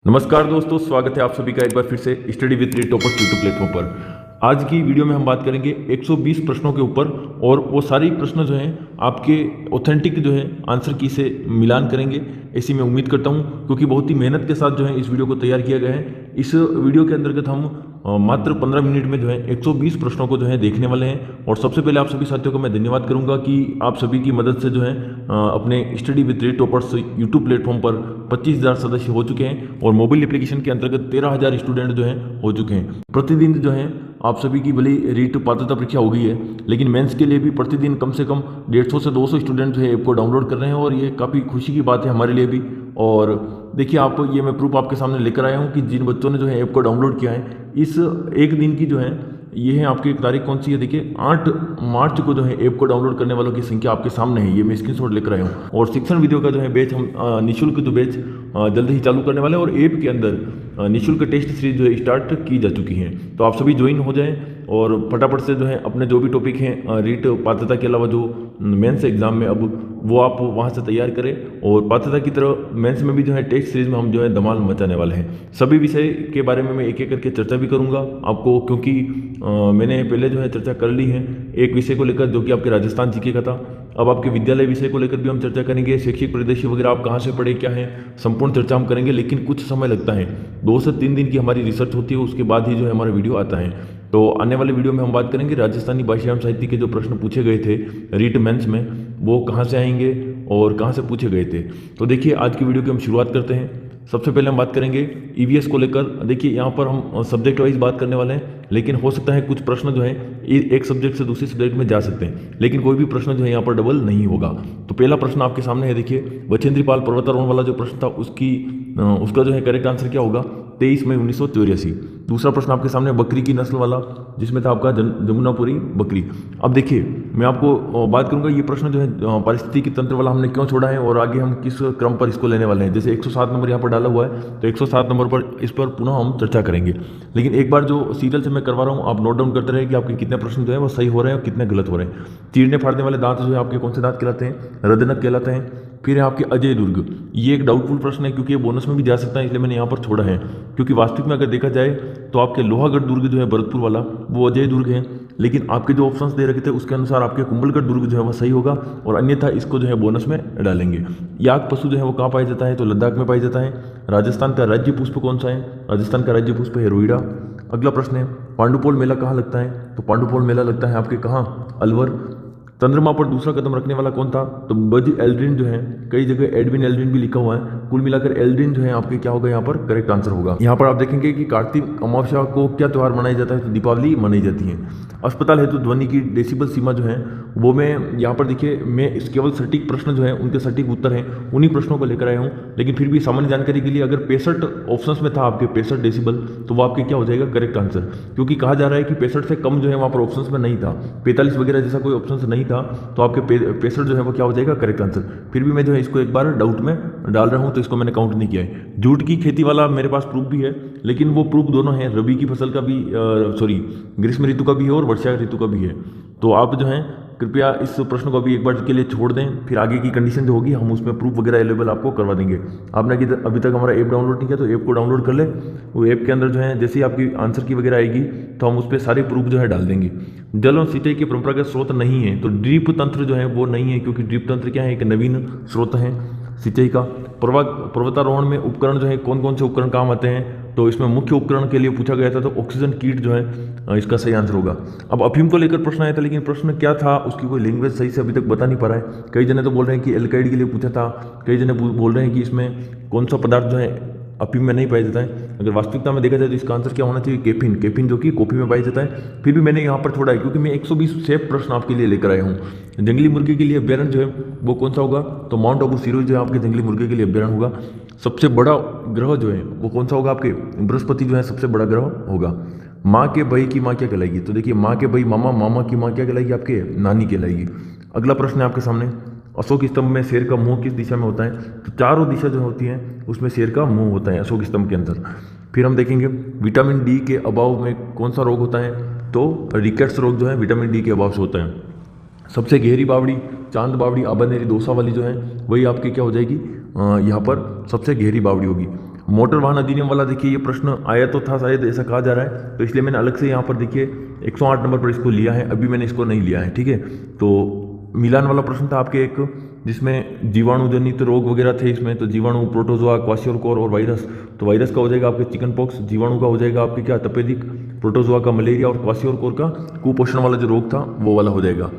नमस्कार दोस्तों, स्वागत है आप सभी का एक बार फिर से study with toppers YouTube platform पर। आज की वीडियो में हम बात करेंगे 120 प्रश्नों के ऊपर और वो सारी प्रश्न जो हैं आपके ऑथेंटिक जो है आंसर की से मिलान करेंगे, ऐसी मैं उम्मीद करता हूं, क्योंकि बहुत ही मेहनत के साथ जो है इस वीडियो को तैयार किया गया है। इस वीडियो के अंतर्गत हम मात्र 15 मिनट में जो है 120 प्रश्नों को जो है देखने वाले हैं। और सबसे पहले आप सभी साथियों को मैं धन्यवाद करूंगा कि आप सभी की मदद से जो है अपने study with toppers YouTube platform पर 25,000 सदस्य हो चुके हैं और मोबाइल एप्लीकेशन के अंतर्गत 13,000 स्टूडेंट जो हैं हो चुके हैं। प्रतिदिन जो है आप सभी की भले रीट पात्रता परीक्षा हो गई है, लेकिन मेंस के लिए भी प्रतिदिन कम से कम 150 से 200 स्टूडेंट जो है ऐप को डाउनलोड कर रहे हैं और ये काफ़ी खुशी की बात है हमारे लिए भी। और देखिए, आप ये मैं प्रूफ आपके सामने लेकर आया हूँ कि जिन बच्चों ने जो है ऐप को डाउनलोड किया है, इस एक दिन की जो है ये है आपकी एक तारीख कौन सी है, देखिए 8 मार्च को जो है ऐप को डाउनलोड करने वालों की संख्या आपके सामने है। ये मैं स्क्रीनशॉट लेकर आया हूँ। और शिक्षण वीडियो का जो है बैच हम निःशुल्क जो बैच जल्द ही चालू करने वाले हैं और ऐप के अंदर निःशुल्क टेस्ट सीरीज जो है स्टार्ट की जा चुकी है। तो आप सभी ज्वाइन हो जाएं और फटाफट से जो है अपने जो भी टॉपिक हैं रीट पात्रता के अलावा जो मेंस एग्जाम में अब वो आप वहाँ से तैयार करें। और पात्रता की तरह मेंस में भी जो है टेस्ट सीरीज में हम जो है धमाल मचाने वाले हैं। सभी विषय के बारे में मैं एक एक करके चर्चा भी करूँगा आपको, क्योंकि मैंने पहले जो है चर्चा कर ली है एक विषय को लेकर जो कि आपके राजस्थान जीके का था। अब आपके विद्यालय विषय को लेकर भी हम चर्चा करेंगे, शैक्षिक परिदृश्य वगैरह आप कहाँ से पढ़े क्या है, संपूर्ण चर्चा हम करेंगे। लेकिन कुछ समय लगता है, 2 से 3 दिन की हमारी रिसर्च होती है, उसके बाद ही जो है हमारा वीडियो आता है। तो आने वाले वीडियो में हम बात करेंगे राजस्थानी भाषा एवं साहित्य के जो प्रश्न पूछे गए थे रीट मेंस में, वो कहाँ से आएंगे और कहाँ से पूछे गए थे। तो देखिए, आज की वीडियो की हम शुरुआत करते हैं। सबसे पहले हम बात करेंगे ईवीएस को लेकर। देखिए, यहाँ पर हम सब्जेक्ट वाइज बात करने वाले हैं, लेकिन हो सकता है कुछ प्रश्न जो है एक सब्जेक्ट से दूसरे सब्जेक्ट में जा सकते हैं, लेकिन कोई भी प्रश्न जो है यहाँ पर डबल नहीं होगा। तो पहला प्रश्न आपके सामने है, देखिए बछेंद्री पाल पर्वतारोहण वाला जो प्रश्न था उसका जो है करेक्ट आंसर क्या होगा, 23 मई 1983। दूसरा प्रश्न आपके सामने बकरी की नस्ल वाला, जिसमें था आपका जमुनापुरी बकरी। अब देखिए, मैं आपको बात करूंगा ये प्रश्न जो है पारिस्थितिकी तंत्र वाला हमने क्यों छोड़ा है और आगे हम किस क्रम पर इसको लेने वाले हैं। जैसे 107 नंबर यहाँ पर डाला हुआ है, तो 107 नंबर पर इस पर पुनः हम चर्चा करेंगे। लेकिन एक बार जो सीरियल से मैं करवा रहा हूँ, आप नोट डाउन करते रहे कि आपके कितने प्रश्न जो है वो सही हो रहे हैं और कितने गलत हो रहे हैं। चीरने फाड़ने वाले दांत जो है आपके कौन से दांत कहलाते हैं, रदनक कहलाते हैं। फिर है आपके अजय दुर्ग, ये एक डाउटफुल प्रश्न है क्योंकि ये बोनस में भी जा सकता है, इसलिए मैंने यहाँ पर छोड़ा है। क्योंकि वास्तविक में अगर देखा जाए तो आपके लोहागढ़ दुर्ग जो है भरतपुर वाला, वो अजय दुर्ग है। लेकिन आपके जो ऑप्शंस दे रखे थे उसके अनुसार आपके कुंभलगढ़ दुर्ग जो है वह सही होगा, और अन्यथा इसको जो है बोनस में डालेंगे। याक पशु जो है वो कहाँ पाया जाता है, तो लद्दाख में पाया जाता है। राजस्थान का राज्य पुष्प कौन सा है, राजस्थान का राज्य पुष्प है रोहिड़ा। अगला प्रश्न है, पांडुपोल मेला कहाँ लगता है, तो पांडुपोल मेला लगता है आपके कहाँ, अलवर। चंद्रमा पर दूसरा कदम रखने वाला कौन था, तो बज एल्ड्रिन जो है, कई जगह एडविन एल्ड्रिन भी लिखा हुआ है। कुल मिलाकर एल्ड्रिन जो है आपके क्या होगा यहाँ पर करेक्ट आंसर होगा। यहाँ पर आप देखेंगे कि कार्तिक अमावस्या को क्या त्यौहार मनाया जाता है, तो दीपावली मनाई जाती है। अस्पताल हेतु ध्वनि की डेसिबल सीमा जो है वो मैं यहाँ पर देखिए, मैं इस केवल सटीक प्रश्न जो है उनके सटीक उत्तर हैं उन्हीं प्रश्नों को लेकर आया हूँ। लेकिन फिर भी सामान्य जानकारी के लिए, अगर 65 ऑप्शंस में था आपके 65 डेसिबल, तो वो आपके क्या हो जाएगा करेक्ट आंसर। क्योंकि कहा जा रहा है कि 65 से कम जो है वहाँ पर ऑप्शंस में नहीं था, 45 वगैरह जैसा कोई ऑप्शन नहीं था, तो आपके 65 जो है वो क्या हो जाएगा करेक्ट आंसर। फिर भी मैं जो है इसको एक बार डाउट में डाल रहा हूँ, तो इसको मैंने काउंट नहीं किया है। जूट की खेती वाला मेरे पास प्रूफ भी है, लेकिन वो प्रूफ दोनों है, रबी की फसल का भी ग्रीष्म ऋतु का भी है और वर्षा ऋतु का भी है। तो आप जो है कृपया इस प्रश्न को अभी एक बार के लिए छोड़ दें, फिर आगे की कंडीशन जो होगी हम उसमें प्रूफ वगैरह अवेलेबल आपको करवा देंगे। आपने अभी तक हमारा ऐप डाउनलोड नहीं किया तो ऐप को डाउनलोड कर ले। वो ऐप के अंदर जो है जैसे ही आपकी आंसर की वगैरह आएगी तो हम उस पर सारे प्रूफ जो है डाल देंगे। जल और सिंचाई के परंपरागत स्रोत नहीं है, तो ड्रिप तंत्र जो है वो नहीं है, क्योंकि ड्रिप तंत्र क्या है, एक नवीन स्रोत है सिंचाई का। पर्वतारोहण में उपकरण जो है कौन कौन से उपकरण काम आते हैं, तो इसमें मुख्य उपकरण के लिए पूछा गया था, तो ऑक्सीजन कीट जो है इसका सही आंसर होगा। अब अफीम को लेकर प्रश्न आया था, लेकिन प्रश्न क्या था उसकी कोई लैंग्वेज सही से अभी तक बता नहीं पा रहा है। कई जने तो बोल रहे हैं कि एल्काइड के लिए पूछा था, कई जने बोल रहे हैं कि इसमें कौन सा पदार्थ जो है अफीम में नहीं पाया जाता है। अगर वास्तविकता में देखा जाए तो इसका आंसर क्या होना चाहिए, कैफीन जो कि कॉफी में पाया जाता है। फिर भी मैंने यहाँ पर छोड़ा है क्योंकि मैं 120 सेफ प्रश्न आपके लिए लेकर आया हूँ। जंगली मुर्गे के लिए अभ्यारण्य जो है वो कौन सा होगा, तो माउंट आबू सिरोही जो है आपके जंगली मुर्गे के लिए अभ्यारण्य होगा। सबसे बड़ा ग्रह जो है वो कौन सा होगा, आपके बृहस्पति जो है सबसे बड़ा ग्रह होगा। माँ के भाई की माँ क्या कहलाएगी, तो देखिए माँ के भाई मामा, मामा की माँ क्या कहलाएगी, आपके नानी कहलाएगी। अगला प्रश्न है आपके सामने, अशोक स्तंभ में शेर का मुंह किस दिशा में होता है, तो चारों दिशा जो होती हैं उसमें शेर का मुंह होता है अशोक स्तंभ के अंदर। फिर हम देखेंगे विटामिन डी के अभाव में कौन सा रोग होता है, तो रिकेट्स रोग जो है विटामिन डी के अभाव से होता है। सबसे गहरी बावड़ी, चांद बावड़ी, आबानेरी दोसा वाली जो है वही आपकी क्या हो जाएगी, यहाँ पर सबसे गहरी बावड़ी होगी। मोटर वाहन अधिनियम वाला देखिए ये प्रश्न आया तो था शायद, ऐसा कहा जा रहा है, तो इसलिए मैंने अलग से यहाँ पर देखिए 108 नंबर पर इसको लिया है, अभी मैंने इसको नहीं लिया है, ठीक है। तो मिलान वाला प्रश्न था आपके एक, जिसमें जीवाणु जनित रोग वगैरह थे इसमें, तो जीवाणु, प्रोटोजोआ, क्वाशियोरकोर और वायरस। तो वायरस का हो जाएगा आपके चिकन पॉक्स, जीवाणु का हो जाएगा आपके क्या तपेदिक, प्रोटोजोआ का मलेरिया और क्वाशियोरकोर का कुपोषण वाला जो रोग था वो वाला हो जाएगा।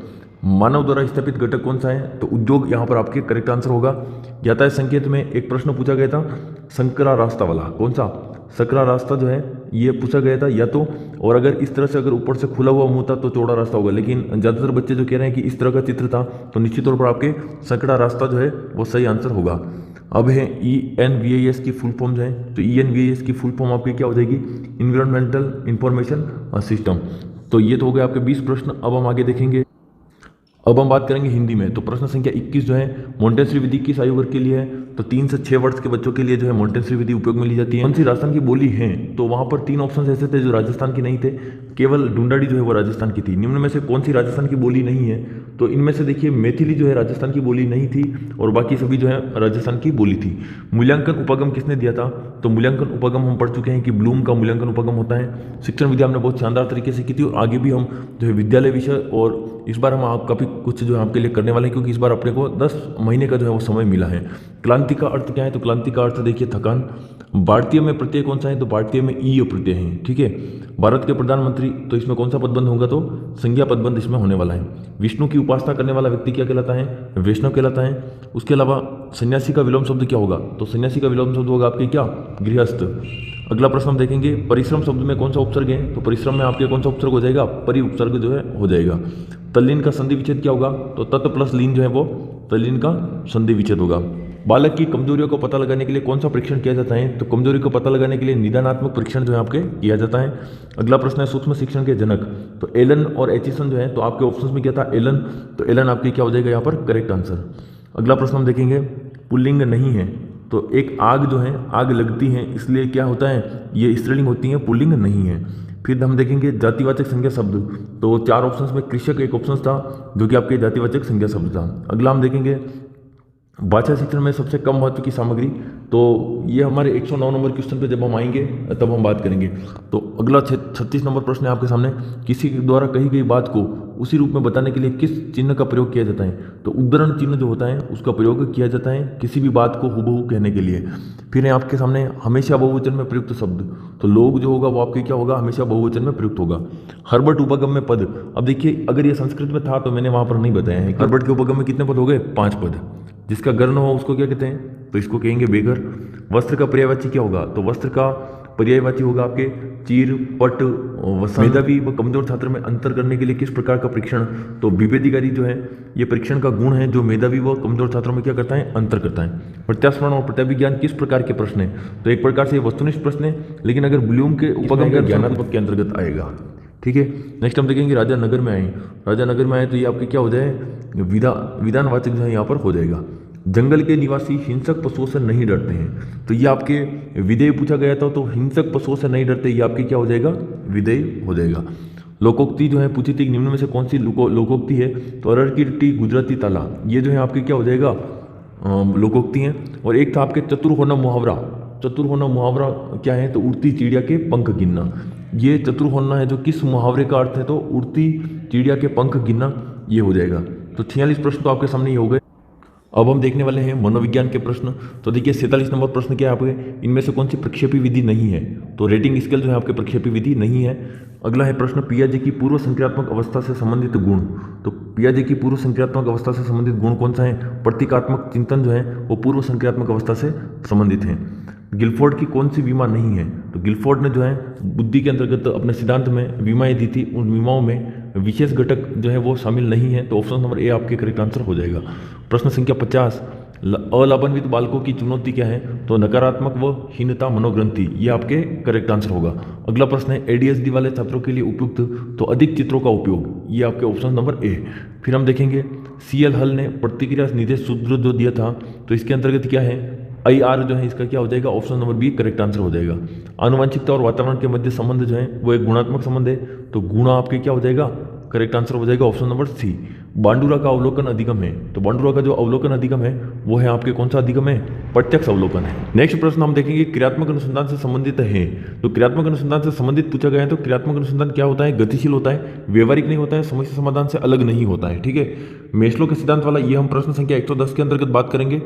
मानव द्वारा स्थापित घटक कौन सा है, तो उद्योग यहाँ पर आपके करेक्ट आंसर होगा। यातायात संकेत में एक प्रश्न पूछा गया था संकरा रास्ता वाला, कौन सा, सकरा रास्ता जो है ये पूछा गया था या तो, और अगर इस तरह से अगर ऊपर से खुला हुआ मुंह था तो चौड़ा रास्ता होगा, लेकिन ज़्यादातर बच्चे जो कह रहे हैं कि इस तरह का चित्र था, तो निश्चित तौर पर आपके सकरा रास्ता जो है वो सही आंसर होगा। अब है ENVIS की फुल फॉर्म जो है, तो ENVIS की फुल फॉर्म आपकी क्या हो जाएगी, इन्वायरमेंटल इंफॉर्मेशन सिस्टम। तो ये तो हो गए आपके 20 प्रश्न। अब हम आगे देखेंगे, अब हम बात करेंगे हिंदी में। तो प्रश्न संख्या 21 जो है मॉन्टेसरी विधि किस आयु वर्ग के लिए है, तो 3 से 6 वर्ष के बच्चों के लिए जो है मॉन्टेसरी विधि उपयोग में ली जाती है। कौन सी राजस्थान की बोली है, तो वहां पर 3 ऑप्शन ऐसे थे जो राजस्थान की नहीं थे, केवल ढूंढाड़ी जो है वो राजस्थान की थी। निम्न में से कौन सी राजस्थान की बोली नहीं है, तो इनमें से देखिए मैथिली जो है राजस्थान की बोली नहीं थी और बाकी सभी जो है राजस्थान की बोली थी। मूल्यांकन उपगम किसने दिया था, तो मूल्यांकन उपगम हम पढ़ चुके हैं कि ब्लूम का मूल्यांकन उपगम होता है। शिक्षण विधि हमने बहुत शानदार तरीके से की थी और आगे भी हम जो है विद्यालय विषय, और इस बार हम काफ़ी कुछ जो है आपके लिए करने वाले हैं, क्योंकि इस बार अपने को 10 महीने का जो है वो समय मिला है। क्लांति का अर्थ क्या है, तो क्लांति का अर्थ देखिए थकान। भारतीय में प्रत्यय कौन सा है, तो भारतीय में ईय प्रत्यय है, ठीक है। भारत के प्रधानमंत्री, तो इसमें कौन सा पदबंध होगा, तो संज्ञा पदबंध इसमें होने वाला है। विष्णु की उपासना करने वाला व्यक्ति क्या कहलाता है, वैष्णव कहलाता है। उसके अलावा सन्यासी का विलोम शब्द क्या होगा, तो सन्यासी का विलोम शब्द होगा आपके क्या, गृहस्थ। अगला प्रश्न हम देखेंगे, परिश्रम शब्द में कौन सा उपसर्ग है, तो परिश्रम में आपके कौन सा उपसर्ग हो जाएगा, परि उपसर्ग जो है हो जाएगा। तल्लीन का संधि विच्छेद क्या होगा, तो तत् प्लस लीन जो है वो तल्लीन का संधि विच्छेद होगा। बालक की कमजोरियों को पता लगाने के लिए कौन सा परीक्षण किया जाता है, तो कमजोरी को पता लगाने के लिए निदानात्मक परीक्षण जो है आपके किया जाता है। अगला प्रश्न है सूक्ष्म शिक्षण के जनक, तो एलन और एचिसन जो है, तो आपके ऑप्शंस में क्या था, एलन, तो एलन आपके क्या हो जाएगा यहाँ पर करेक्ट आंसर। अगला प्रश्न हम देखेंगे, पुल्लिंग नहीं है, तो एक आग जो है आग लगती है इसलिए क्या होता है, ये स्त्रीलिंग होती है, पुल्लिंग नहीं है। फिर हम देखेंगे जातिवाचक संज्ञा शब्द, तो 4 ऑप्शंस में कृषक एक ऑप्शन था जो कि आपके जातिवाचक संज्ञा शब्द था। अगला हम देखेंगे भाषा शिक्षण में सबसे कम महत्व की सामग्री, तो ये हमारे 109 नंबर क्वेश्चन पे जब हम आएंगे तब हम बात करेंगे। तो अगला 36 नंबर प्रश्न है आपके सामने, किसी के द्वारा कही गई बात को उसी रूप में बताने के लिए किस चिन्ह का प्रयोग किया जाता है, तो उद्धरण चिन्ह जो होता है उसका प्रयोग किया जाता है किसी भी बात को हुबहू कहने के लिए। फिर है आपके सामने हमेशा बहुवचन में प्रयुक्त शब्द, तो लोग जो होगा वो आपके क्या होगा, हमेशा बहुवचन में प्रयुक्त होगा। हर्बर्ट उपगम में पद, अब देखिए अगर ये संस्कृत में था तो मैंने वहां पर नहीं बताया है। हर्बर्ट के उपगम में कितने पद हो गए, 5 पद। जिसका गर्ण हो उसको क्या कहते हैं, तो इसको कहेंगे बेगर। वस्त्र का पर्यायवाची क्या होगा, तो वस्त्र का पर्यायवाची होगा आपके चीर, पट, वसन। मेधावी व कमजोर छात्र में अंतर करने के लिए किस प्रकार का परीक्षण, तो विभेदीकारी जो है ये परीक्षण का गुण है जो मेधावी व कमजोर छात्रों में क्या करता है, अंतर करता है। प्रत्यास्मरण और प्रत्याभिज्ञान किस प्रकार के प्रश्न है, तो एक प्रकार से वस्तुनिष्ठ प्रश्न है, लेकिन अगर ब्लूम के उपगम का ज्ञानात्मक के अंतर्गत आएगा, ठीक है। नेक्स्ट हम देखेंगे राजा नगर में आए, राजा नगर में आए तो ये आपके क्या हो जाए, विधानवाचक जो है यहाँ पर हो जाएगा। जंगल के निवासी हिंसक पशुओं से नहीं डरते हैं, तो ये आपके विधेय पूछा गया था, तो हिंसक पशुओं से नहीं डरते ये आपके क्या हो जाएगा, विधेय हो जाएगा। लोकोक्ति जो है पूछी थी निम्न में से कौन सी लोकोक्ति है, तो अरर की रोटी गुजराती ताला, ये जो है आपके क्या हो जाएगा, लोकोक्ति है। और एक था आपके चतुर होना मुहावरा, चतुर होना मुहावरा क्या है, तो उड़ती चिड़िया के पंख गिनना, ये चतुर होना है जो किस मुहावरे का अर्थ है, तो उड़ती चिड़िया के पंख गिनना ये हो जाएगा। तो 46 प्रश्न तो आपके सामने ये हो गए। अब हम देखने वाले हैं मनोविज्ञान के प्रश्न, तो देखिए 47 नंबर प्रश्न क्या है आपके, इनमें से कौन सी प्रक्षेपी विधि नहीं है, तो रेटिंग स्केल जो है आपके प्रक्षेपी विधि नहीं है। अगला है प्रश्न पियाजे की पूर्व संक्रियात्मक अवस्था से संबंधित गुण, तो पियाजे की पूर्व संक्रियात्मक अवस्था से संबंधित गुण कौन सा है, प्रतीकात्मक चिंतन जो है वो पूर्व संक्रियात्मक अवस्था से संबंधित है। गिलफोर्ड की कौन सी बीमा नहीं है, तो गिलफोर्ड ने जो है बुद्धि के अंतर्गत अपने सिद्धांत में बीमाएं दी थी, उन बीमाओं में विशेष घटक जो है वो शामिल नहीं है, तो ऑप्शन नंबर ए आपके करेक्ट आंसर हो जाएगा। प्रश्न संख्या 50, अलाभान्वित बालकों की चुनौती क्या है, तो नकारात्मक व हीनता मनोग्रंथि, ये आपके करेक्ट आंसर होगा। अगला प्रश्न है एडीएचडी वाले छात्रों के लिए उपयुक्त, तो अधिक चित्रों का उपयोग, ये आपके ऑप्शन नंबर ए। फिर हम देखेंगे सीएल हल ने प्रतिक्रिया निर्देश सूत्र जो दिया था, तो इसके अंतर्गत क्या है, IR जो है इसका क्या हो जाएगा, option number B correct answer हो जाएगा। आनुवंशिकता और वातावरण के मध्य संबंध जो है वो एक गुणात्मक संबंध है, तो गुणा आपके क्या हो जाएगा, करेक्ट आंसर हो जाएगा ऑप्शन नंबर सी। बांडुरा का अवलोकन अधिगम है, तो बांडुरा का जो अवलोकन अधिगम है वो है आपके कौन सा अधिगम है? प्रत्यक्ष अवलोकन है। नेक्स्ट प्रश्न हम देखेंगे क्रियात्मक अनुसंधान से संबंधित है। तो क्रियात्मक अनुसंधान से संबंधित पूछा गया है, तो क्रियात्मक अनुसंधान क्या होता है? गतिशील होता है, व्यवहारिक नहीं होता है, समस्या समाधान से अलग नहीं होता है। ठीक है, मेस्लो के सिद्धांत वाला ये हम प्रश्न संख्या 110 के अंतर्गत बात करेंगे।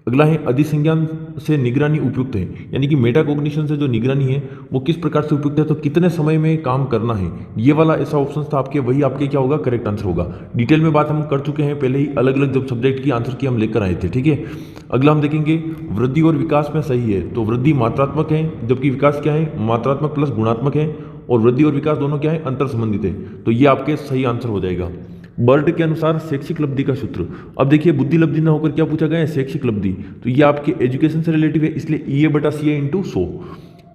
अगला है अधिसंज्ञान से निगरानी उपयुक्त है, यानी कि मेटाकॉग्निशन से जो निगरानी है वो किस प्रकार से उपयुक्त है, तो कितने समय में काम करना है, ये वाला ऐसा ऑप्शन था आपके, वही आपके क्या होगा? करेक्ट आंसर होगा। डिटेल में बात हम कर चुके हैं पहले ही, अलग अलग जब सब्जेक्ट की आंसर की हम लेकर आए थे। ठीक है, अगला हम देखेंगे वृद्धि और विकास में सही है, तो वृद्धि मात्रात्मक है जबकि विकास क्या है? मात्रात्मक प्लस गुणात्मक है, और वृद्धि और विकास दोनों क्या है? अंतर संबंधित है, तो ये आपके सही आंसर हो जाएगा। बर्ट के अनुसार शैक्षिक लब्धि का सूत्र, अब देखिए बुद्धि लब्धि ना होकर क्या पूछा गया है? शैक्षिक लब्धि, तो ये आपके एजुकेशन से रिलेटिव है, इसलिए EA/CA इंटू 100।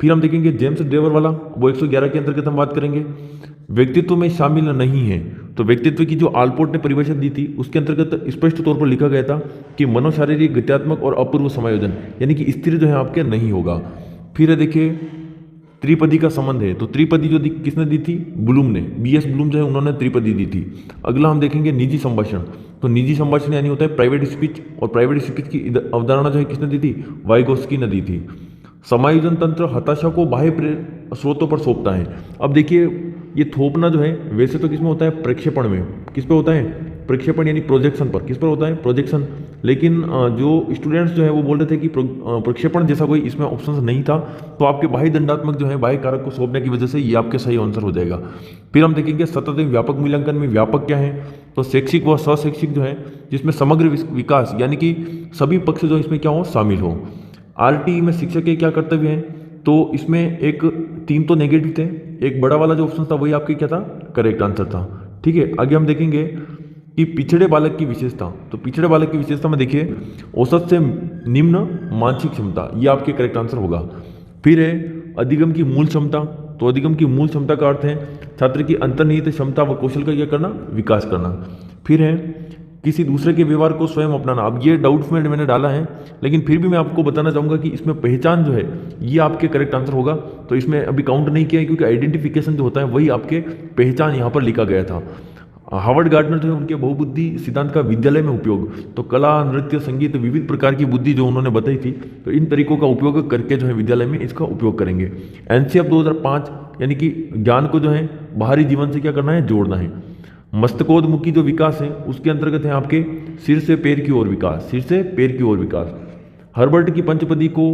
फिर हम देखेंगे जेम्स ड्रेवर वाला, वो 111 के अंतर्गत हम बात करेंगे। व्यक्तित्व में शामिल नहीं है, तो व्यक्तित्व की जो आलपोर्ट ने परिभाषा दी थी उसके अंतर्गत स्पष्ट तौर पर लिखा गया था कि मनोशारीरिक, गत्यात्मक और अपूर्व समायोजन, यानी कि स्थिर जो है आपके नहीं होगा। फिर देखिए त्रिपदी का संबंध है, तो त्रिपदी जो किसने दी थी? ब्लूम ने, BS ब्लूम जो है उन्होंने त्रिपदी दी थी। अगला हम देखेंगे निजी संभाषण, तो निजी संभाषण यानी होता है प्राइवेट स्पीच, और प्राइवेट स्पीच की अवधारणा जो है किसने दी थी? वाइगोस्की ने दी थी। समायोजन तंत्र हताशा को बाह्य स्रोतों पर सौंपता है। अब देखिए ये थोपना जो है वैसे तो किसमें होता है? प्रक्षेपण में। किस पे होता है? प्रक्षेपण यानी प्रोजेक्शन पर। किस पर होता है? प्रोजेक्शन। लेकिन जो स्टूडेंट्स जो है वो बोल रहे थे कि प्रक्षेपण जैसा कोई इसमें ऑप्शन नहीं था, तो आपके बाह्य दंडात्मक जो है बाह्य कारक को सौंपने की वजह से ये आपके सही आंसर हो जाएगा। फिर हम देखेंगे सतत व्यापक मूल्यांकन में व्यापक क्या है? तो शैक्षिक व सशैक्षिक जो है जिसमें समग्र विकास यानी कि सभी पक्ष जो इसमें क्या हो? शामिल हो। RTE में शिक्षक के क्या कर्तव्य हैं? तो इसमें एक 3 तो नेगेटिव थे, एक बड़ा वाला जो ऑप्शन था वही आपके क्या था? करेक्ट आंसर था। ठीक है, आगे हम देखेंगे कि पिछड़े बालक की विशेषता, तो पिछड़े बालक की विशेषता में देखिए औसत से निम्न मानसिक क्षमता, ये आपके करेक्ट आंसर होगा। फिर है अधिगम की मूल क्षमता, तो अधिगम की मूल क्षमता का अर्थ है छात्र की अंतर्निहित क्षमता व कौशल का क्या करना? विकास करना। फिर है किसी दूसरे के व्यवहार को स्वयं अपनाना, अब ये डाउट्स में मैंने डाला है लेकिन फिर भी मैं आपको बताना चाहूँगा कि इसमें पहचान जो है ये आपके करेक्ट आंसर होगा। तो इसमें अभी काउंट नहीं किया है क्योंकि आइडेंटिफिकेशन जो होता है वही आपके पहचान यहाँ पर लिखा गया था। हार्वर्ड गार्डनर जो है उनके बहुबुद्धि सिद्धांत का विद्यालय में उपयोग, तो कला, नृत्य, संगीत, विविध प्रकार की बुद्धि जो उन्होंने बताई थी, तो इन तरीकों का उपयोग करके जो है विद्यालय में इसका उपयोग करेंगे। NCF 2005 यानी कि ज्ञान को जो है बाहरी जीवन से क्या करना है? जोड़ना है। मस्तकोद्मुखी जो विकास है उसके अंतर्गत है आपके सिर से पैर की ओर विकास, सिर से पैर की ओर विकास। हर्बर्ट की पंचपदी को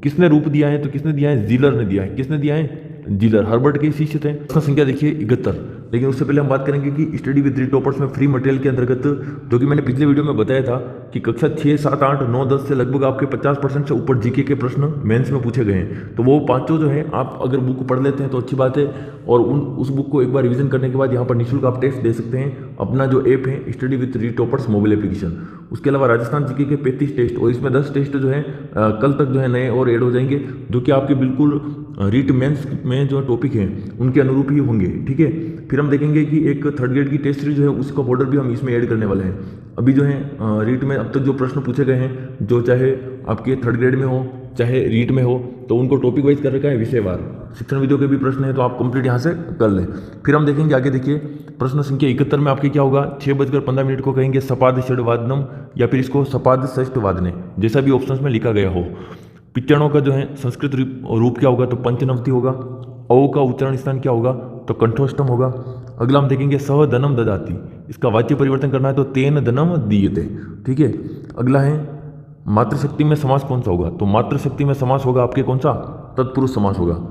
किसने रूप दिया है? तो किसने दिया है? जिलर ने दिया है। किसने दिया है? जिलर, हर्बर्ट के शिष्य थे। प्रश्न संख्या देखिए 71, लेकिन उससे पहले हम बात करेंगे कि स्टडी विद 3 टॉपर्स में फ्री मटेरियल के अंतर्गत, जो कि मैंने पिछले वीडियो में बताया था कि कक्षा 6, 7, 8, 9, 10 से लगभग आपके 50% से ऊपर जीके के प्रश्न मेंस में पूछे गए हैं। तो वो पांचों जो है आप अगर बुक पढ़ लेते हैं तो अच्छी बात है, और उस बुक को एक बार रिवीजन करने के बाद यहाँ पर निःशुल्क आप टेस्ट दे सकते हैं। अपना जो ऐप है study with 3 toppers mobile application, उसके अलावा राजस्थान जीके के 35 टेस्ट और इसमें 10 टेस्ट जो है कल तक जो है नए और ऐड हो जाएंगे, जो कि आपके बिल्कुल रीट मेंस में जो टॉपिक हैं उनके अनुरूप ही होंगे। ठीक है, फिर हम देखेंगे कि एक 3rd ग्रेड की टेस्ट सीरीज जो है उसका बॉर्डर भी हम इसमें ऐड करने वाले हैं। अभी जो है रीट में अब तक जो प्रश्न पूछे गए हैं, जो चाहे आपके 3rd ग्रेड में हो चाहे रीट में हो, तो उनको टॉपिक वाइज कर रखा है, विषयवार। शिक्षण वीडियो के भी प्रश्न है तो आप कंप्लीट यहाँ से कर लें। फिर हम देखेंगे आगे, देखिए प्रश्न संख्या 71 में आपके क्या होगा? 6:15 को कहेंगे सपाद षड्वादनम, या फिर इसको सपाद षष्ठवादने, जैसा भी ऑप्शन में लिखा गया हो। पिच्चणों का जो है संस्कृत रूप क्या होगा? तो पंचनवति होगा। औ का उच्चारण स्थान क्या होगा? तो कंठोष्टम होगा। अगला हम देखेंगे सह धनम ददाति, इसका वाच्य परिवर्तन करना है तो तेन धनम दीयते। ठीक है, अगला है मातृशक्ति में समास कौन सा होगा? तो मातृशक्ति में समास होगा आपके कौन सा? तत्पुरुष समास होगा।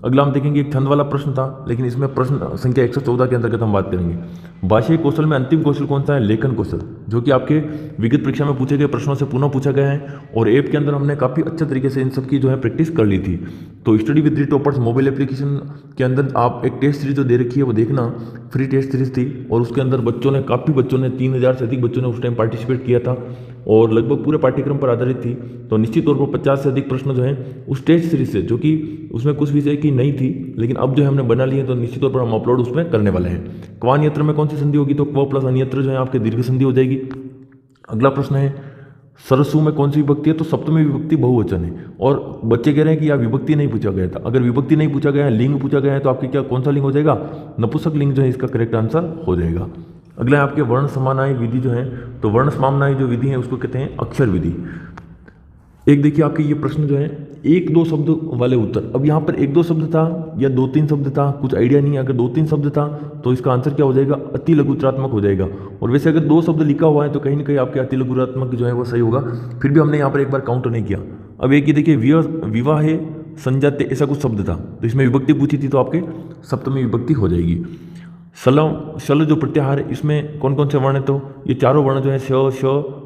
अगला हम देखेंगे एक छंद वाला प्रश्न था, लेकिन इसमें प्रश्न संख्या 114 के अंतर्गत हम बात करेंगे। भाषाई कौशल में अंतिम कौशल कौन सा है? लेखन कौशल, जो कि आपके विगत परीक्षा में पूछे गए प्रश्नों से पुनः पूछा गया है, और ऐप के अंदर हमने काफ़ी अच्छे तरीके से इन सब की जो है प्रैक्टिस कर ली थी। तो study with 3 toppers mobile application के अंदर आप एक टेस्ट सीरीज जो दे रखी है वो देखना, फ्री टेस्ट सीरीज थी, और उसके अंदर काफ़ी बच्चों ने 3000 से अधिक बच्चों ने उस टाइम पार्टिसिपेट किया था, और लगभग पूरे पाठ्यक्रम पर आधारित थी। तो निश्चित तौर पर 50 से अधिक प्रश्न जो हैं उस टेस्ट सीरीज से, जो कि उसमें कुछ विषय की नहीं थी, लेकिन अब जो है हमने बना लिए, तो निश्चित तौर पर हम अपलोड उसमें करने वाले हैं। क्वान्यत्र में कौन सी संधि होगी? तो क्व प्लस अन्यत्र जो है आपके दीर्घ संधि हो जाएगी। अगला प्रश्न है सरसु में कौन सी विभक्ति है? तो सप्तमी विभक्ति बहुवचन है, और बच्चे कह रहे हैं कि यहाँ विभक्ति नहीं पूछा गया था। अगर विभक्ति नहीं पूछा गया है, लिंग पूछा गया है, तो आपके क्या कौन सा लिंग हो जाएगा? नपुंसक लिंग जो है इसका करेक्ट आंसर हो जाएगा। अगला है आपके वर्ण समानाय विधि जो है, तो वर्ण समानाय जो विधि है उसको कहते हैं अक्षर विधि। एक देखिए आपके ये प्रश्न जो है एक दो शब्द वाले उत्तर। अब यहाँ पर एक दो शब्द था या दो तीन शब्द था, कुछ आइडिया नहीं है। अगर दो तीन शब्द था तो इसका आंसर क्या हो जाएगा, अति लघुत्रात्मक हो जाएगा। और वैसे अगर दो शब्द लिखा हुआ है तो कहीं ना कहीं आपके अति लघुत्रात्मक जो है वो सही होगा। फिर भी हमने यहाँ पर एक बार काउंट नहीं किया। अब एक ही देखिए विवाह संजाते ऐसा कुछ शब्द था, तो इसमें विभक्ति पूछी थी तो आपके सप्तमी विभक्ति हो जाएगी। शल जो प्रत्याहार है इसमें कौन कौन से वर्ण है, तो ये चारों वर्ण जो है श, श,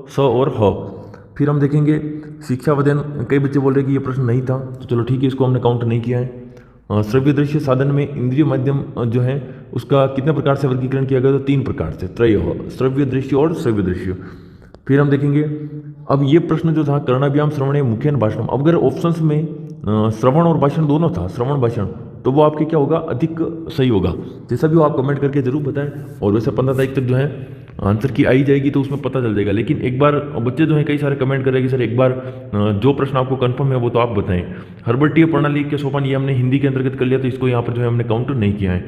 स और ह। फिर हम देखेंगे शिक्षावधन, कई बच्चे बोल रहे हैं कि ये प्रश्न नहीं था, तो चलो ठीक है, इसको हमने काउंट नहीं किया है। श्रव्य दृश्य साधन में इंद्रिय माध्यम जो है उसका कितने प्रकार से वर्गीकरण किया गया, तो 3 प्रकार से, त्रय, श्रव्य दृश्य और श्रव्य दृश्य। फिर हम देखेंगे अब ये प्रश्न जो था कर्णाभ्याम श्रवणे मुखेन भाषणम। अब अगर ऑप्शंस में श्रवण और भाषण दोनों था, श्रवण भाषण, तो वो आपके क्या होगा, अधिक सही होगा। जैसा भी हो आप कमेंट करके जरूर बताएं। और वैसे 15 तारीख तक जो है आंसर की आई जाएगी तो उसमें पता चल जाएगा। लेकिन एक बार बच्चे जो है कई सारे कमेंट करेंगे सर एक बार जो प्रश्न आपको कंफर्म है वो तो आप बताएं। हर्बर्टीय प्रणाली के सोपान ये हमने हिंदी के अंतर्गत कर लिया, तो इसको यहाँ पर जो है हमने काउंट नहीं किया है।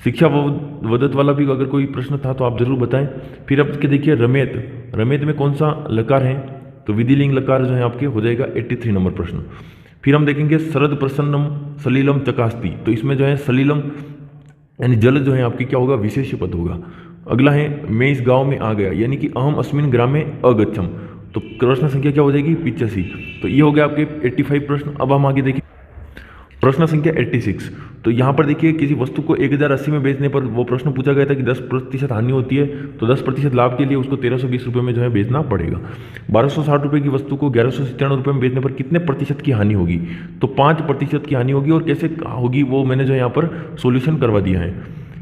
शिक्षा वदत वाला भी अगर कोई प्रश्न था तो आप जरूर बताएं। फिर अब इसके देखिए रमेत में कौन सा लकार है, तो विधिलिंग लकार जो है आपके हो जाएगा 83 नंबर प्रश्न। फिर हम देखेंगे शरद प्रसन्नम सलीलम चकास्ती, तो इसमें जो है सलीलम यानी जल जो है आपकी क्या होगा, विशेष पद होगा। अगला है मैं इस गांव में आ गया, यानी कि अहम अस्मिन ग्रामे अगच्छम, तो प्रश्न संख्या क्या हो जाएगी 85। तो ये हो गया आपके 85 प्रश्न। अब हम आगे देखिए प्रश्न संख्या 86। तो यहाँ पर देखिए किसी वस्तु को 1080 में बेचने पर वो प्रश्न पूछा गया था कि 10% हानि होती है, तो 10% लाभ के लिए उसको 1320 रुपये में जो है बेचना पड़ेगा। 1260 रुपये की वस्तु को 1197 रुपये में बेचने पर कितने प्रतिशत की हानि होगी, तो 5% की हानि होगी। और कैसे होगी वो मैंने जो यहाँ पर सोल्यूशन करवा दिया है।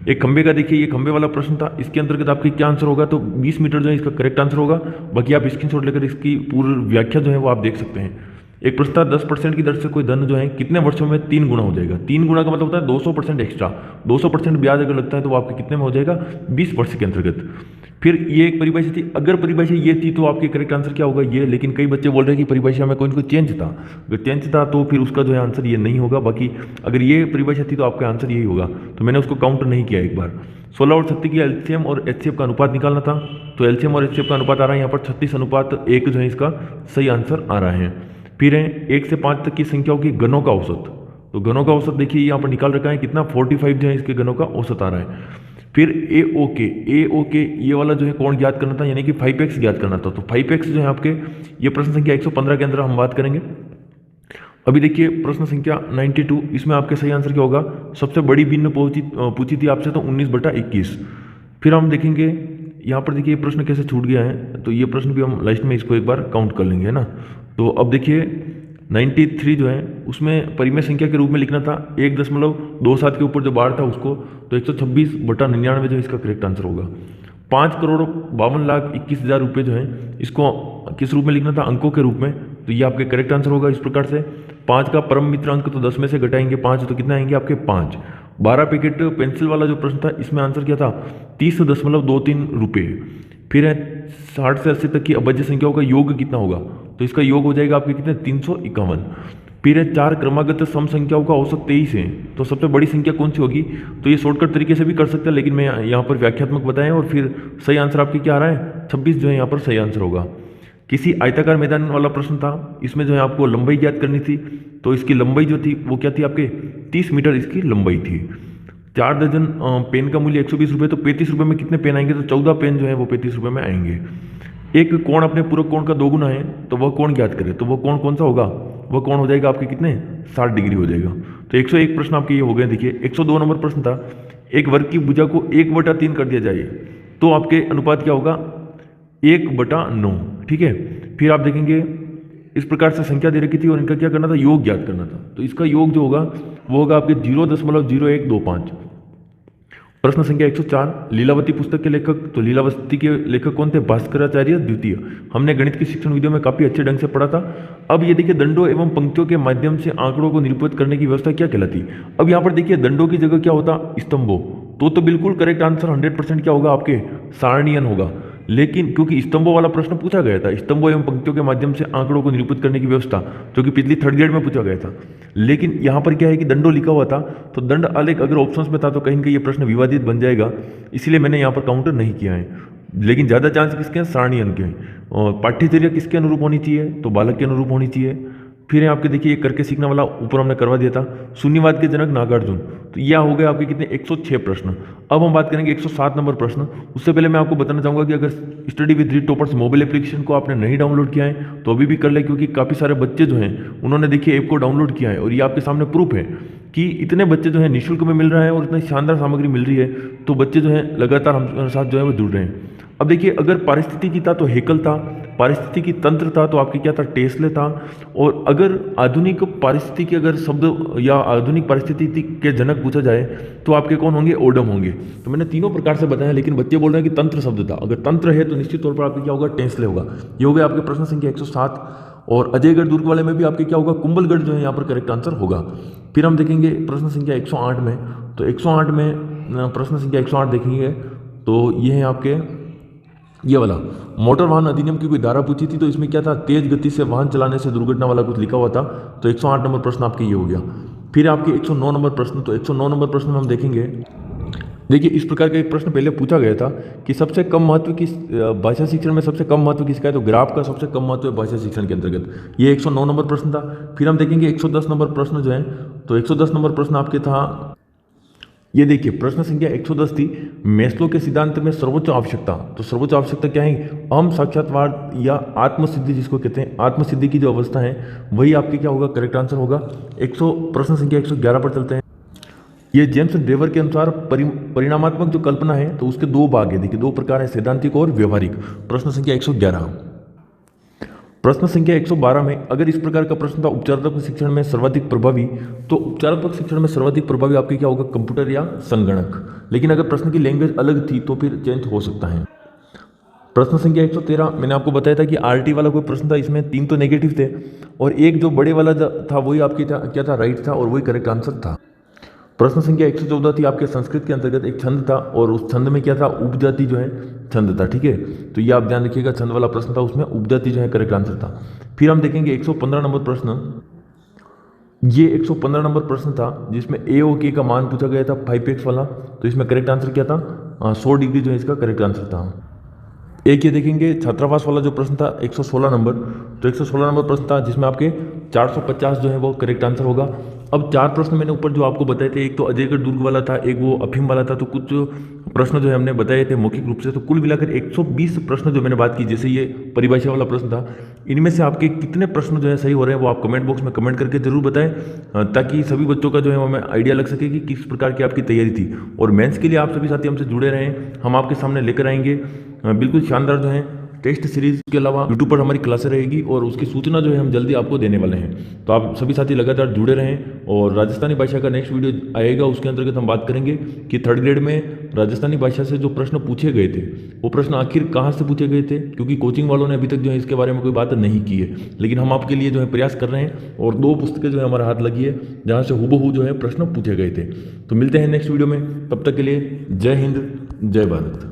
एक खंबे का देखिए, ये खंबे वाला प्रश्न था, इसके अंतर्गत आपके क्या आंसर होगा, तो 20 मीटर जो है इसका करेक्ट आंसर होगा। बाकी आप स्क्रीनशॉट लेकर इसकी पूरी व्याख्या जो है वो आप देख सकते हैं। एक प्रश्न था 10% की दर से कोई धन जो है कितने वर्षों में 3 गुना हो जाएगा। 3 गुना का मतलब होता है 200% एक्स्ट्रा, 200% ब्याज अगर लगता है तो वो आपके कितने में हो जाएगा, 20 वर्ष के अंतर्गत। फिर ये एक परिभाषा थी, अगर परिभाषा ये थी तो आपके करेक्ट आंसर क्या होगा ये। लेकिन कई बच्चे बोल रहे हैं कि परिभाषा में कोई ना कोई चेंज था, अगर चेंज था तो फिर उसका जो है आंसर ये नहीं होगा। बाकी अगर ये परिभाषा थी तो आपका आंसर यही होगा, तो मैंने उसको काउंट नहीं किया। एक बार 16 और 36 की एलसीएम और एचसीएफ का अनुपात निकालना था, तो एलसीएम और एचसीएफ का अनुपात आ रहा है यहाँ पर 36:1 जो है इसका सही आंसर आ रहा है। फिर है 1 से 5 तक की संख्याओं की घनों का औसत, तो घनों का औसत देखिए यहाँ पर निकाल रखा है कितना, 45 जो है इसके घनों का औसत आ रहा है। फिर ए ओ के ये वाला जो है कोण ज्ञात करना था, यानी कि 5x ज्ञात करना था, तो 5x जो है आपके ये प्रश्न संख्या 115 के अंदर हम बात करेंगे। अभी देखिए प्रश्न संख्या 92, इसमें आपके सही आंसर क्या होगा, सबसे बड़ी भिन्न पूछी थी आपसे, तो 19/21। फिर हम देखेंगे यहाँ पर देखिए प्रश्न कैसे छूट गया है, तो ये प्रश्न भी हम लास्ट में इसको एक बार काउंट कर लेंगे, है ना। तो अब देखिए 93 जो है उसमें परिमेय संख्या के रूप में लिखना था 1.27 के ऊपर जो बार था उसको, तो 126/99 जो इसका करेक्ट आंसर होगा। 5,52,21,000 रुपये जो है इसको किस रूप में लिखना था, अंकों के रूप में, तो ये आपके करेक्ट आंसर होगा इस प्रकार से। 5 का परम मित्र अंक तो 10 में से घटाएंगे 5, तो कितना आएंगे आपके 5। 12 पैकेट पेंसिल वाला जो प्रश्न था इसमें आंसर क्या था, 30.23 रुपये। फिर है 60 से 80 तक की अभज्य संख्याओं का योग कितना होगा, तो इसका योग हो जाएगा आपके कितने, 351। फिर है 4 क्रमागत सम संख्याओं का औसत 23 है, तो सबसे बड़ी संख्या कौन सी होगी, तो ये शॉर्टकट तरीके से भी कर सकते हैं, लेकिन मैं यहाँ पर व्याख्यात्मक बताएं। और फिर सही आंसर आपके क्या आ रहा है, 26 जो है यहाँ पर सही आंसर होगा। किसी आयताकार मैदान वाला प्रश्न था, इसमें जो है आपको लंबाई ज्ञात करनी थी, तो इसकी लंबाई जो थी वो क्या थी आपके 30 मीटर इसकी लंबाई थी। 4 दर्जन पेन का मूल्य 120 रुपये, तो 35 रुपये में कितने पेन आएंगे, तो 14 पेन जो है वो 35 रुपये में आएंगे। एक कोण अपने पूरक कोण का 2 गुना है, तो वह कोण ज्ञात करें, तो वह कोण कौन सा होगा, वह कोण हो जाएगा आपके कितने, 60 डिग्री हो जाएगा। तो 101 प्रश्न आपके ये हो गए। देखिए 102 नंबर प्रश्न था, एक वर्ग की भुजा को 1/3 कर दिया जाए तो आपके अनुपात क्या होगा, 1/9। ठीक है, फिर आप देखेंगे इस प्रकार से संख्या दे रखी थी और इनका क्या करना था, योग ज्ञात करना था, तो इसका योग जो होगा वो होगा आपके 0.0125। प्रश्न संख्या 104, लीलावती पुस्तक के लेखक, तो लीलावती के लेखक कौन थे, भास्कराचार्य द्वितीय। हमने गणित की शिक्षण वीडियो में काफी अच्छे ढंग से पढ़ा था। अब ये देखिए दंडों एवं पंक्तियों के माध्यम से आंकड़ों को निरूपित करने की व्यवस्था क्या कहलाती। अब यहाँ पर देखिए दंडों की जगह क्या होता, स्तंभों, तो बिल्कुल करेक्ट आंसर 100% क्या होगा आपके, सारणीयन होगा। लेकिन क्योंकि स्तंभों वाला प्रश्न पूछा गया था, स्तंभों एवं पंक्तियों के माध्यम से आंकड़ों को निरूपित करने की व्यवस्था, जो कि पिछली थर्ड ग्रेड में पूछा गया था। लेकिन यहाँ पर क्या है कि दंडो लिखा हुआ था, तो दंड आलेख अगर ऑप्शंस में था तो कहीं ना कहीं ये प्रश्न विवादित बन जाएगा, इसलिए मैंने यहाँ पर काउंटर नहीं किया है। लेकिन ज़्यादा चांस किसके हैं, सारणी अंक के हैं। और पाठ्यचर्या किसके अनुरूप होनी चाहिए, तो बालक के अनुरूप होनी चाहिए। फिर है आपके देखिए ये करके सीखने वाला, ऊपर हमने करवा दिया था, शून्यवाद के जनक नागार्जुन। तो यह हो गया आपके कितने 106 प्रश्न। अब हम बात करेंगे 107 नंबर प्रश्न। उससे पहले मैं आपको बताना चाहूँगा कि अगर study with read toppers mobile application को आपने नहीं डाउनलोड किया है तो अभी भी कर ले, क्योंकि काफ़ी सारे बच्चे जो हैं उन्होंने देखिए ऐप को डाउनलोड किया है, और ये आपके सामने प्रूफ है कि इतने बच्चे जो है निःशुल्क में मिल रहा है और इतनी शानदार सामग्री मिल रही है, तो बच्चे जो है लगातार हमारे साथ जो है वो जुड़ रहे हैं। अब देखिए अगर पारिस्थितिकी था तो हेकल था, पारिस्थितिकी तंत्र था तो आपके क्या था, टेस्ले था, और अगर आधुनिक पारिस्थितिकी अगर शब्द या आधुनिक पारिस्थितिकी के जनक पूछा जाए तो आपके कौन होंगे, ओडम होंगे। तो मैंने तीनों प्रकार से बताया, लेकिन बच्चे बोल रहे हैं कि तंत्र शब्द था। अगर तंत्र है तो निश्चित तौर पर आपके क्या होगा, टेस्ले होगा। ये हो गया आपके प्रश्न संख्या 107। और अजयगढ़ दुर्ग वाले में भी आपके क्या होगा, कुंभलगढ़ जो है यहाँ पर करेक्ट आंसर होगा। फिर हम देखेंगे प्रश्न संख्या 108 में, तो 108 में प्रश्न संख्या 108 देखेंगे तो ये है आपके ये वाला मोटर वाहन अधिनियम की कोई धारा पूछी थी, तो इसमें क्या था, तेज गति से वाहन चलाने से दुर्घटना वाला कुछ लिखा हुआ था। तो 108 नंबर प्रश्न आपके ये हो गया। फिर आपके 109 नंबर प्रश्न, तो 109 नंबर प्रश्न में हम देखेंगे, देखिए इस प्रकार का एक प्रश्न पहले पूछा गया था कि सबसे कम महत्व की भाषा शिक्षण में सबसे कम महत्व किसका है, तो ग्राफ का सबसे कम महत्व है भाषा शिक्षण के अंतर्गत। ये 109 नंबर प्रश्न था। फिर हम देखेंगे 110 नंबर प्रश्न जो है, तो 110 नंबर प्रश्न आपके था, ये देखिए प्रश्न संख्या 110 थी, मैस्लो के सिद्धांत में सर्वोच्च आवश्यकता। तो सर्वोच्च आवश्यकता क्या है, अहम साक्षात्कार या आत्मसिद्धि जिसको कहते हैं, आत्मसिद्धि की जो अवस्था है वही आपके क्या होगा, करेक्ट आंसर होगा। प्रश्न संख्या 111 पर चलते हैं। ये जेम्स ड्रेवर के अनुसार परिणामात्मक जो कल्पना है तो उसके दो भाग है, देखिए दो प्रकार है, सैद्धांतिक और व्यवहारिक। प्रश्न संख्या 111। प्रश्न संख्या 112 में अगर इस प्रकार का प्रश्न था, उपचारात्मक शिक्षण में सर्वाधिक प्रभावी, तो उपचारात्मक शिक्षण में सर्वाधिक प्रभावी आपके क्या होगा, कंप्यूटर या संगणक। लेकिन अगर प्रश्न की लैंग्वेज अलग थी तो फिर चेंज हो सकता है। प्रश्न संख्या 113 मैंने आपको बताया था कि आरटी वाला कोई प्रश्न था, इसमें 3 तो नेगेटिव थे और एक जो बड़े वाला था वही आपके क्या था, राइट था, और वही करेक्ट आंसर था। प्रश्न संख्या 114 थी आपके संस्कृत के अंतर्गत एक छंद था, और उस छंद में क्या था, उपजाति जो है छंद था, ठीक है। तो ये आप ध्यान रखिएगा, छंद वाला प्रश्न था, उसमें उपजाति जो है करेक्ट आंसर था। फिर हम देखेंगे 115 नंबर प्रश्न, ये 115 नंबर प्रश्न था जिसमें AOK का मान पूछा गया था 5x वाला। तो इसमें करेक्ट आंसर क्या था, 100 डिग्री जो है इसका करेक्ट आंसर था। एक ये देखेंगे छात्रावास वाला जो प्रश्न था 116 नंबर, तो 116 नंबर प्रश्न था जिसमें आपके 450 जो है वो करेक्ट आंसर होगा। अब 4 प्रश्न मैंने ऊपर जो आपको बताए थे, एक तो अजयगढ़ दुर्ग वाला था, एक वो अफीम वाला था, तो कुछ प्रश्न जो है हमने बताए थे मौखिक रूप से। तो कुल मिलाकर 120 प्रश्न जो मैंने बात की, जैसे ये परिभाषा वाला प्रश्न था, इनमें से आपके कितने प्रश्न जो है सही हो रहे हैं वो आप कमेंट बॉक्स में कमेंट करके जरूर बताएं, ताकि सभी बच्चों का जो है हमें आइडिया लग सके कि किस प्रकार की आपकी तैयारी थी। और मेंस के लिए आप सभी साथी हमसे जुड़े रहें, हम आपके सामने लेकर आएंगे बिल्कुल शानदार जो है टेस्ट सीरीज के अलावा यूट्यूब पर हमारी क्लासें रहेगी, और उसकी सूचना जो है हम जल्दी आपको देने वाले हैं। तो आप सभी साथी लगातार जुड़े रहें। और राजस्थानी भाषा का नेक्स्ट वीडियो आएगा, उसके अंतर्गत हम बात करेंगे कि थर्ड ग्रेड में राजस्थानी भाषा से जो प्रश्न पूछे गए थे वो प्रश्न आखिर कहाँ से पूछे गए थे, क्योंकि कोचिंग वालों ने अभी तक जो है इसके बारे में कोई बात नहीं की है। लेकिन हम आपके लिए जो है प्रयास कर रहे हैं, और 2 पुस्तकें जो है हमारे हाथ लगी है जहाँ से हूबहू जो है प्रश्न पूछे गए थे। तो मिलते हैं नेक्स्ट वीडियो में, तब तक के लिए जय हिंद, जय भारत।